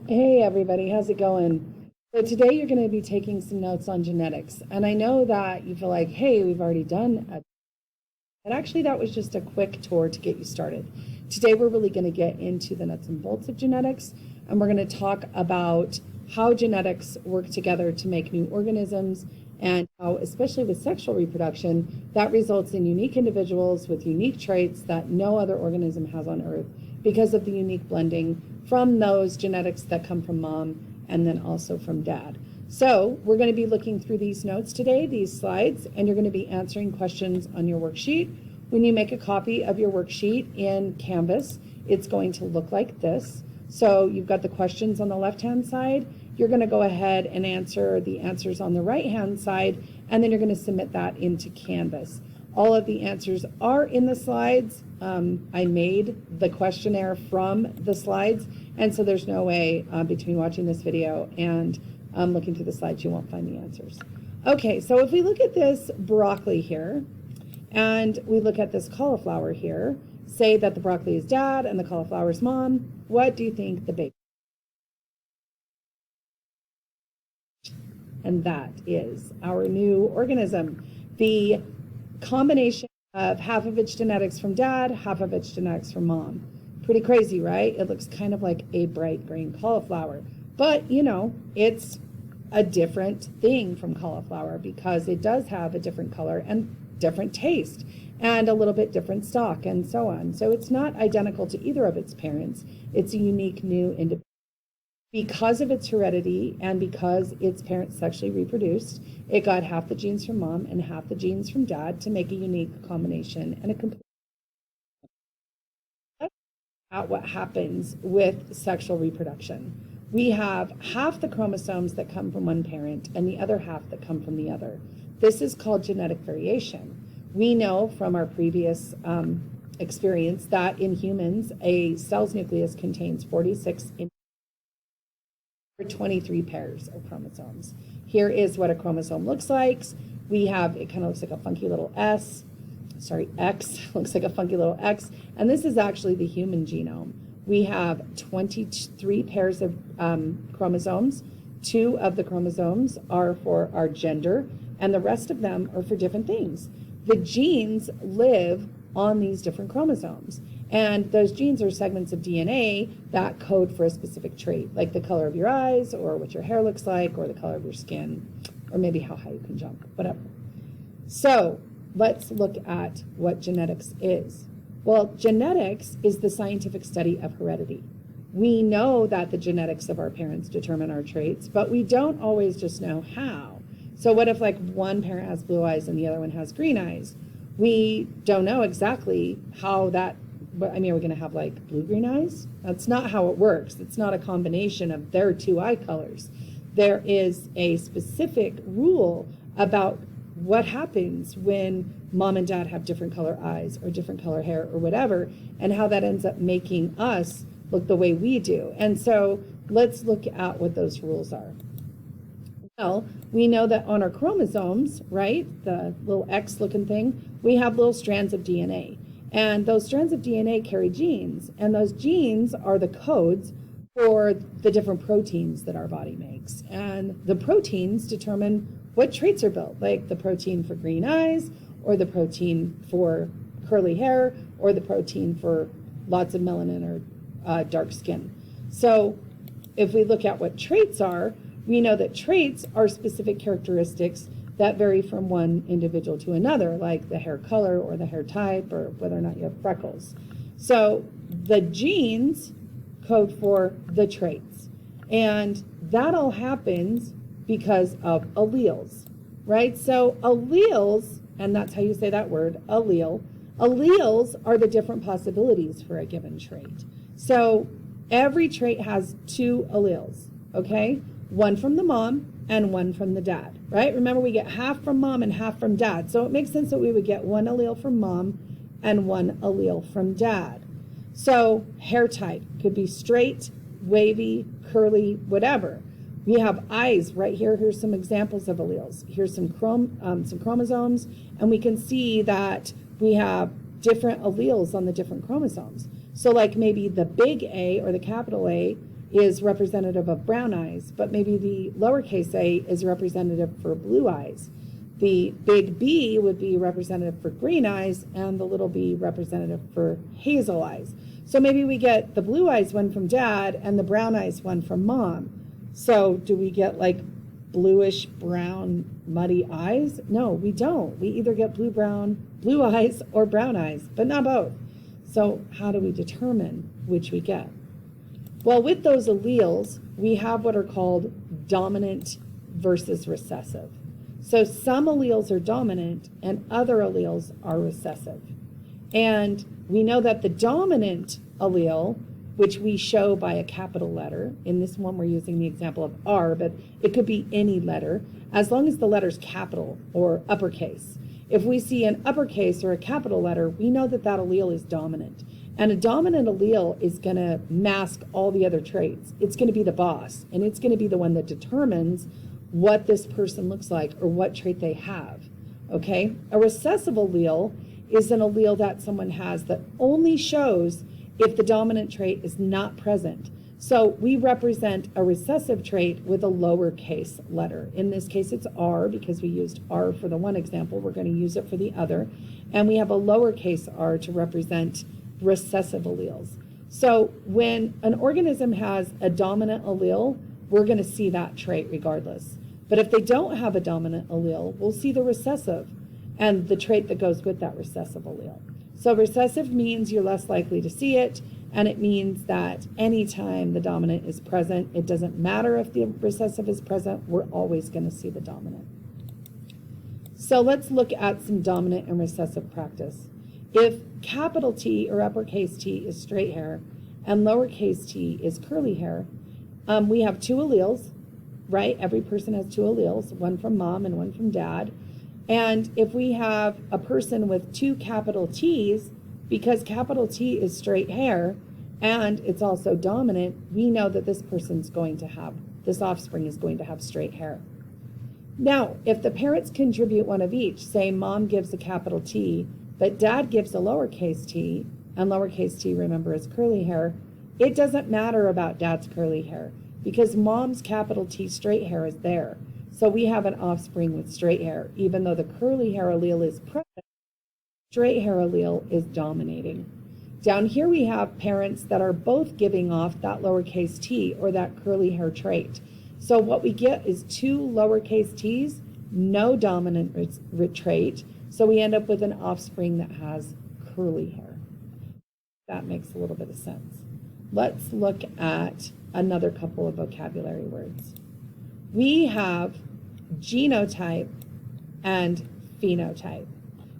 Hey everybody, how's it going? So today you're going to be taking some notes on genetics. And I know that you feel like, hey, we've already done it. And actually that was just a quick tour to get you started. Today we're really going to get into the nuts and bolts of genetics, and we're going to talk about how genetics work together to make new organisms, and how, especially with sexual reproduction, that results in unique individuals with unique traits that no other organism has on Earth because of the unique blending from those genetics that come from mom and then also from dad. So we're going to be looking through these notes today, these slides, and you're going to be answering questions on your worksheet. When you make a copy of your worksheet in Canvas, it's going to look like this. So you've got the questions on the left-hand side. You're going to go ahead and answer the answers on the right-hand side, and then you're going to submit that into Canvas. All of the answers are in the slides. I made the questionnaire from the slides, and so there's no way between watching this video and looking through the slides you won't find the answers. Okay, so if we look at this broccoli here, and we look at this cauliflower here, say that the broccoli is dad and the cauliflower is mom, what do you think the baby? And that is our new organism. The combination of half of its genetics from dad, half of its genetics from mom. Pretty crazy, right? It looks kind of like a bright green cauliflower. But, you know, it's a different thing from cauliflower because it does have a different color and different taste and a little bit different stalk and so on. So it's not identical to either of its parents. It's a unique new individual. Because of its heredity and because its parents sexually reproduced, it got half the genes from mom and half the genes from dad to make a unique combination and a complete. At what happens with sexual reproduction. We have half the chromosomes that come from one parent and the other half that come from the other. This is called genetic variation. We know from our previous experience that in humans, a cell's nucleus contains 46 23 pairs of chromosomes. Here is what a chromosome looks like. We have, it kind of looks like a funky little X, looks like a funky little X, and this is actually the human genome. We have 23 pairs of chromosomes. 2 of the chromosomes are for our gender, and the rest of them are for different things. The genes live on these different chromosomes. And those genes are segments of DNA that code for a specific trait, like the color of your eyes, or what your hair looks like, or the color of your skin, or maybe how high you can jump, whatever. So let's look at what genetics is. Well, genetics is the scientific study of heredity. We know that the genetics of our parents determine our traits, but we don't always just know how. So what if like one parent has blue eyes and the other one has green eyes? We don't know exactly how that. But I mean, are we going to have like blue-green eyes? That's not how it works. It's not a combination of their 2 eye colors. There is a specific rule about what happens when mom and dad have different color eyes or different color hair or whatever, and how that ends up making us look the way we do. And so let's look at what those rules are. Well, we know that on our chromosomes, right, the little X-looking thing, we have little strands of DNA. And those strands of DNA carry genes, and those genes are the codes for the different proteins that our body makes. And the proteins determine what traits are built, like the protein for green eyes, or the protein for curly hair, or the protein for lots of melanin or dark skin. So if we look at what traits are, we know that traits are specific characteristics that vary from one individual to another, like the hair color or the hair type or whether or not you have freckles. So the genes code for the traits. And that all happens because of alleles, right? So alleles, and that's how you say that word, allele. Alleles are the different possibilities for a given trait. So every trait has 2 alleles, okay? One from the mom and one from the dad, right? Remember, we get half from mom and half from dad. So it makes sense that we would get 1 allele from mom and 1 allele from dad. So hair type could be straight, wavy, curly, whatever. We have eyes right here. Here's some examples of alleles. Here's some chromosomes, and we can see that we have different alleles on the different chromosomes. So like maybe the big A or the capital A is representative of brown eyes, but maybe the lowercase a is representative for blue eyes. The big B would be representative for green eyes, and the little b representative for hazel eyes. So maybe we get the blue eyes one from dad and the brown eyes one from mom. So do we get like bluish brown muddy eyes? No, we don't. We either get blue eyes or brown eyes, but not both. So how do we determine which we get? Well, with those alleles, we have what are called dominant versus recessive. So some alleles are dominant and other alleles are recessive. And we know that the dominant allele, which we show by a capital letter, in this one we're using the example of R, but it could be any letter, as long as the letter's capital or uppercase. If we see an uppercase or a capital letter, we know that that allele is dominant. And a dominant allele is going to mask all the other traits. It's going to be the boss, and it's going to be the one that determines what this person looks like or what trait they have, okay? A recessive allele is an allele that someone has that only shows if the dominant trait is not present. So we represent a recessive trait with a lowercase letter. In this case, it's R, because we used R for the one example. We're going to use it for the other. And we have a lowercase r to represent recessive alleles. So when an organism has a dominant allele, we're going to see that trait regardless. But if they don't have a dominant allele, we'll see the recessive and the trait that goes with that recessive allele. So recessive means you're less likely to see it, and it means that anytime the dominant is present, it doesn't matter if the recessive is present, we're always going to see the dominant. So let's look at some dominant and recessive practice. If capital T or uppercase T is straight hair and lowercase t is curly hair, we have two alleles, right? Every person has two alleles, one from mom and one from dad. And if we have a person with two capital T's, because capital T is straight hair and it's also dominant, we know that this offspring is going to have straight hair. Now, if the parents contribute one of each, say mom gives a capital T, but dad gives a lowercase t, and lowercase t, remember, is curly hair, it doesn't matter about dad's curly hair because mom's capital T straight hair is there. So we have an offspring with straight hair. Even though the curly hair allele is present, straight hair allele is dominating. Down here we have parents that are both giving off that lowercase t or that curly hair trait. So what we get is two lowercase t's, no dominant trait. So we end up with an offspring that has curly hair. That makes a little bit of sense. Let's look at another couple of vocabulary words. We have genotype and phenotype.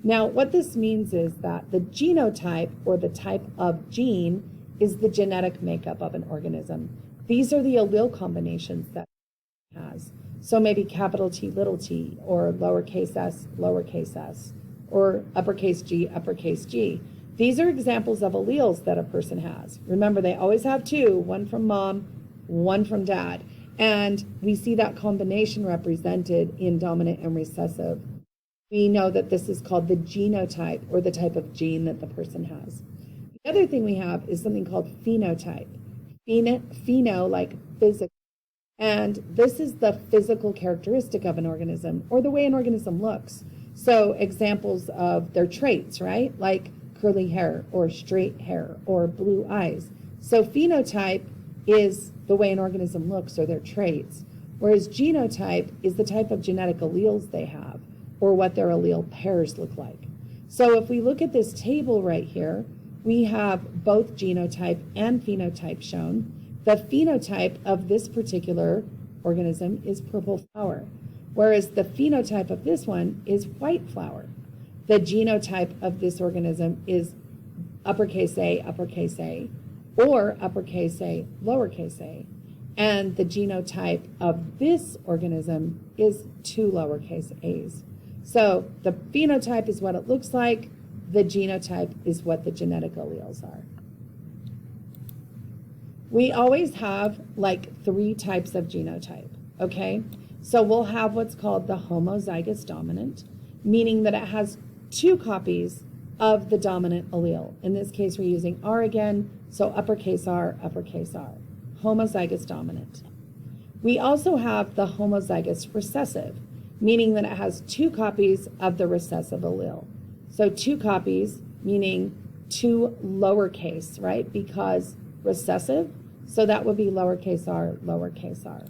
Now, what this means is that the genotype, or the type of gene, is the genetic makeup of an organism. These are the allele combinations that it has. So maybe capital T, little t, or lowercase s, or uppercase G. These are examples of alleles that a person has. Remember, they always have two, one from mom, one from dad. And we see that combination represented in dominant and recessive. We know that this is called the genotype, or the type of gene that the person has. The other thing we have is something called phenotype. Pheno, like physical. And this is the physical characteristic of an organism, or the way an organism looks. So examples of their traits, right? Like curly hair, or straight hair, or blue eyes. So phenotype is the way an organism looks, or their traits, whereas genotype is the type of genetic alleles they have, or what their allele pairs look like. So if we look at this table right here, we have both genotype and phenotype shown. The phenotype of this particular organism is purple flower, whereas the phenotype of this one is white flower. The genotype of this organism is uppercase A, or uppercase A, lowercase a. And the genotype of this organism is two lowercase a's. So the phenotype is what it looks like. The genotype is what the genetic alleles are. We always have like three types of genotype, okay? So we'll have what's called the homozygous dominant, meaning that it has two copies of the dominant allele. In this case, we're using R again, so uppercase R, uppercase R. homozygous dominant. We also have the homozygous recessive, meaning that it has 2 copies of the recessive allele. So 2 copies, meaning 2 lowercase, right? Because recessive, so that would be lowercase r, lowercase r.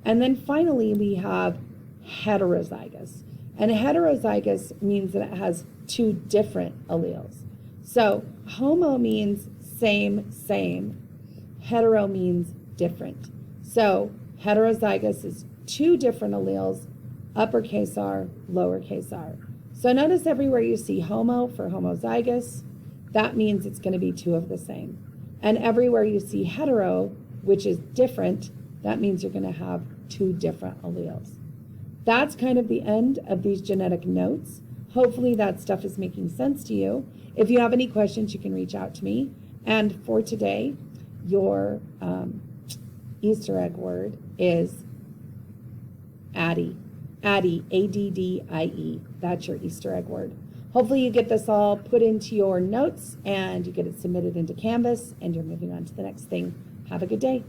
And then finally, we have heterozygous. And heterozygous means that it has 2 different alleles. So homo means same, same. Hetero means different. So heterozygous is 2 different alleles, uppercase R, lowercase r. So notice everywhere you see homo for homozygous, that means it's going to be 2 of the same. And everywhere you see hetero, which is different, that means you're going to have 2 different alleles. That's kind of the end of these genetic notes. Hopefully that stuff is making sense to you. If you have any questions, you can reach out to me. And for today, your Easter egg word is Addie. Addie, A-D-D-I-E. That's your Easter egg word. Hopefully you get this all put into your notes and you get it submitted into Canvas and you're moving on to the next thing. Have a good day.